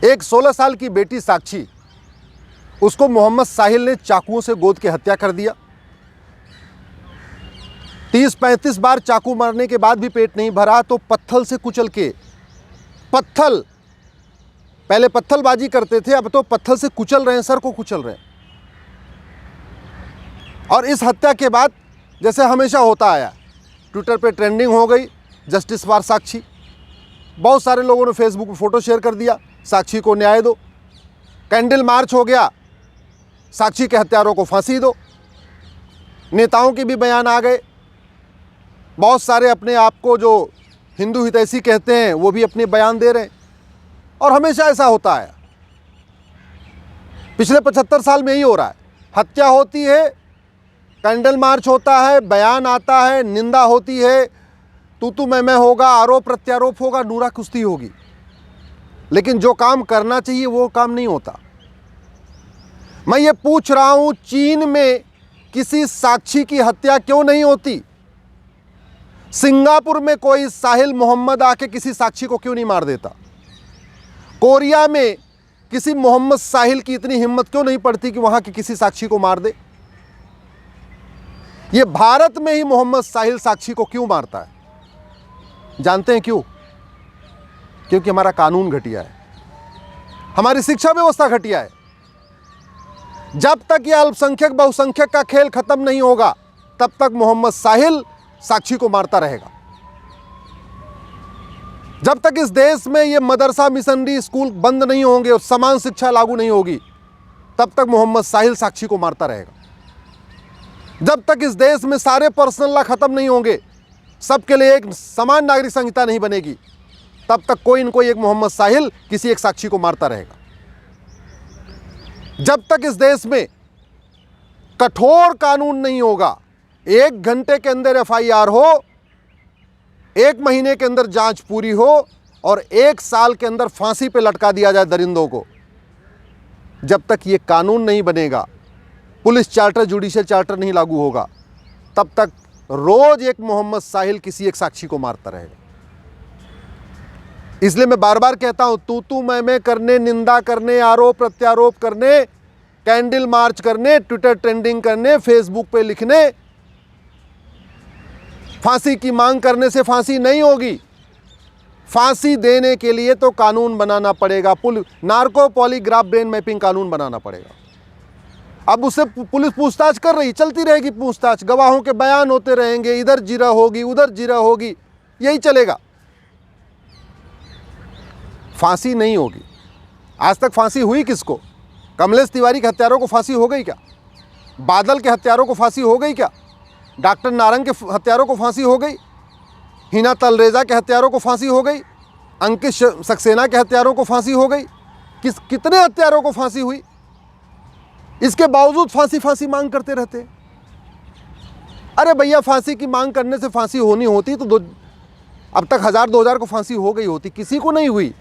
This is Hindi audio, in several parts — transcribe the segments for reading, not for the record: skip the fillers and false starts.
एक 16 साल की बेटी साक्षी, उसको मोहम्मद साहिल ने चाकुओं से गोद के हत्या कर दिया। 30-35 बार चाकू मारने के बाद भी पेट नहीं भरा तो पत्थर से कुचल के, पहले पत्थरबाजी करते थे, अब तो पत्थर से कुचल रहे हैं, सर को कुचल रहे हैं। और इस हत्या के बाद जैसे हमेशा होता आया, ट्विटर पे ट्रेंडिंग हो गई जस्टिस फॉर साक्षी। बहुत सारे लोगों ने फेसबुक पे फोटो शेयर कर दिया, साक्षी को न्याय दो। कैंडल मार्च हो गया, साक्षी के हत्यारों को फांसी दो। नेताओं के भी बयान आ गए, बहुत सारे अपने आप को जो हिंदू हितैषी कहते हैं वो भी अपने बयान दे रहे हैं। और हमेशा ऐसा होता है, पिछले 75 साल में ही हो रहा है। हत्या होती है, कैंडल मार्च होता है, बयान आता है, निंदा होती है, तू मैं होगा, आरोप प्रत्यारोप होगा, नूरा कुश्ती होगी, लेकिन जो काम करना चाहिए वो काम नहीं होता। मैं ये पूछ रहा हूं, चीन में किसी साक्षी की हत्या क्यों नहीं होती? सिंगापुर में कोई साहिल मोहम्मद आके किसी साक्षी को क्यों नहीं मार देता? कोरिया में किसी मोहम्मद साहिल की इतनी हिम्मत क्यों नहीं पड़ती कि वहां के किसी साक्षी को मार दे? ये भारत में ही मोहम्मद साहिल साक्षी को क्यों मारता है? जानते हैं क्यों? क्योंकि हमारा कानून घटिया है, हमारी शिक्षा व्यवस्था घटिया है। जब तक यह अल्पसंख्यक बहुसंख्यक का खेल खत्म नहीं होगा, तब तक मोहम्मद साहिल साक्षी को मारता रहेगा। जब तक इस देश में ये मदरसा मिशनरी स्कूल बंद नहीं होंगे और समान शिक्षा लागू नहीं होगी, तब तक मोहम्मद साहिल साक्षी को मारता रहेगा। जब तक इस देश में सारे पर्सनल लॉ खत्म नहीं होंगे, सबके लिए एक समान नागरिक संहिता नहीं बनेगी, तब तक कोई न कोई एक मोहम्मद साहिल किसी एक साक्षी को मारता रहेगा। जब तक इस देश में कठोर कानून नहीं होगा, 1 घंटे के अंदर FIR हो, 1 महीने के अंदर जांच पूरी हो और 1 साल के अंदर फांसी पे लटका दिया जाए दरिंदों को, जब तक ये कानून नहीं बनेगा, पुलिस चार्टर जुडिशियल चार्टर नहीं लागू होगा, तब तक रोज एक मोहम्मद साहिल किसी एक साक्षी को मारता रहेगा। इसलिए मैं बार बार कहता हूं, तू मैं करने, निंदा करने, आरोप प्रत्यारोप करने, कैंडल मार्च करने, ट्विटर ट्रेंडिंग करने, फेसबुक पे लिखने, फांसी की मांग करने से फांसी नहीं होगी। फांसी देने के लिए तो कानून बनाना पड़ेगा, नार्को पॉलीग्राफ ब्रेन मैपिंग कानून बनाना पड़ेगा। अब उससे पुलिस पूछताछ कर रही, चलती रहेगी पूछताछ, गवाहों के बयान होते रहेंगे, इधर जिरा होगी, उधर जिरा होगी, यही चलेगा। फांसी नहीं होगी। आज तक फांसी हुई किसको? कमलेश तिवारी के हत्यारों को फांसी हो गई क्या? बादल के हत्यारों को फांसी हो गई क्या? डॉक्टर नारंग के हत्यारों को फांसी हो गई? हिना तलरेजा के हत्यारों को फांसी हो गई? अंकित सक्सेना के हत्यारों को फांसी हो गई? कितने हत्यारों को फांसी हुई? इसके बावजूद फांसी मांग करते रहते। अरे भैया, फांसी की मांग करने से फांसी होनी होती तो अब तक 1000-2000 को फांसी हो गई होती, किसी को नहीं हुई।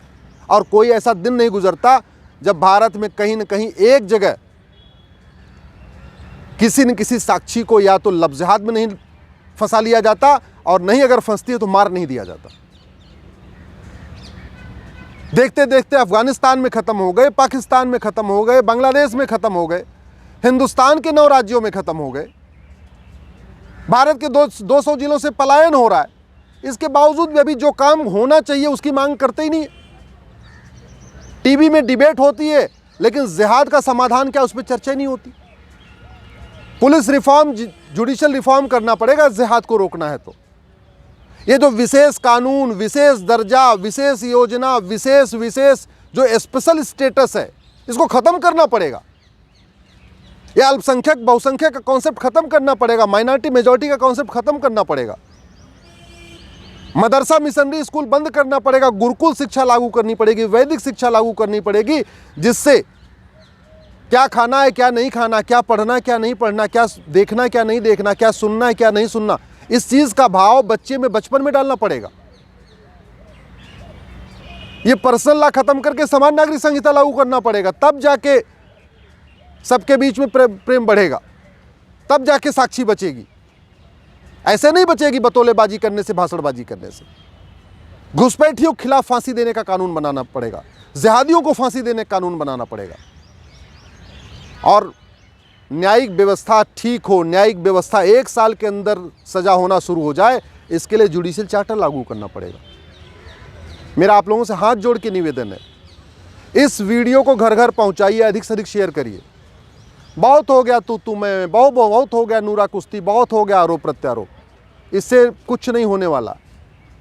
और कोई ऐसा दिन नहीं गुजरता जब भारत में कहीं न कहीं एक जगह किसी न किसी साक्षी को या तो लफ्ज़ जिहाद में नहीं फंसा लिया जाता, और नहीं अगर फंसती है तो मार नहीं दिया जाता। देखते देखते अफगानिस्तान में ख़त्म हो गए, पाकिस्तान में ख़त्म हो गए, बांग्लादेश में ख़त्म हो गए, हिंदुस्तान के 9 राज्यों में ख़त्म हो गए। भारत के 200 जिलों से पलायन हो रहा है। इसके बावजूद भी अभी जो काम होना चाहिए उसकी मांग करते ही नहीं। टीवी में डिबेट होती है, लेकिन जिहाद का समाधान क्या, उस पर चर्चा नहीं होती। पुलिस रिफॉर्म, जुडिशियल रिफॉर्म करना पड़ेगा जिहाद को रोकना है तो। ये जो विशेष कानून, विशेष दर्जा, विशेष योजना, विशेष जो स्पेशल स्टेटस है, इसको ख़त्म करना पड़ेगा। ये अल्पसंख्यक बहुसंख्यक का कॉन्सेप्ट ख़त्म करना पड़ेगा, माइनॉरिटी मेजॉरिटी का कॉन्सेप्ट ख़त्म करना पड़ेगा। मदरसा मिशनरी स्कूल बंद करना पड़ेगा, गुरुकुल शिक्षा लागू करनी पड़ेगी, वैदिक शिक्षा लागू करनी पड़ेगी, जिससे क्या खाना है क्या नहीं खाना, क्या पढ़ना क्या नहीं पढ़ना, क्या देखना क्या नहीं देखना, क्या सुनना है क्या नहीं सुनना, इस चीज़ का भाव बच्चे में बचपन में डालना पड़ेगा। ये पर्सनल लॉ खत्म करके समान नागरिक संहिता लागू करना पड़ेगा, तब जाके सबके बीच में प्रेम बढ़ेगा, तब जाके साक्षी बचेगी। ऐसे नहीं बचेगी बतौलेबाजी करने से, भाषणबाजी करने से। घुसपैठियों के खिलाफ फांसी देने का कानून बनाना पड़ेगा, जिहादियों को फांसी देने का कानून बनाना पड़ेगा। और न्यायिक व्यवस्था ठीक हो, न्यायिक व्यवस्था 1 साल के अंदर सजा होना शुरू हो जाए, इसके लिए जुडिशियल चार्टर लागू करना पड़ेगा। मेरा आप लोगों से हाथ जोड़ के निवेदन है, इस वीडियो को घर घर पहुंचाइए, अधिक से अधिक शेयर करिए। बहुत हो गया तू मैं, बहुत हो गया नूरा कुश्ती, बहुत हो गया आरोप प्रत्यारोप। इससे कुछ नहीं होने वाला,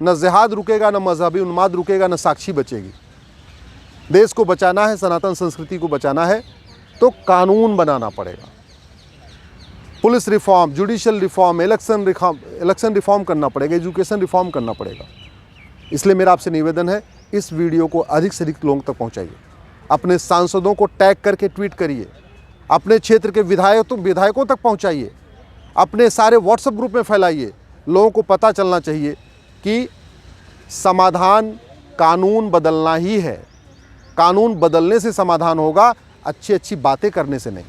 न जिहाद रुकेगा, न मजहबी उन्माद रुकेगा, न साक्षी बचेगी। देश को बचाना है, सनातन संस्कृति को बचाना है तो कानून बनाना पड़ेगा। Police reform, judicial reform, election reform करना पड़ेगा, एजुकेशन रिफॉर्म करना पड़ेगा। इसलिए मेरा आपसे निवेदन है, इस वीडियो को अधिक से अधिक लोगों तक पहुंचाइए। अपने सांसदों को टैग करके ट्वीट करिए, अपने क्षेत्र के विधायकों तक पहुंचाइए, अपने सारे व्हाट्सएप ग्रुप में फैलाइए। लोगों को पता चलना चाहिए कि समाधान कानून बदलना ही है। कानून बदलने से समाधान होगा, अच्छी अच्छी बातें करने से नहीं।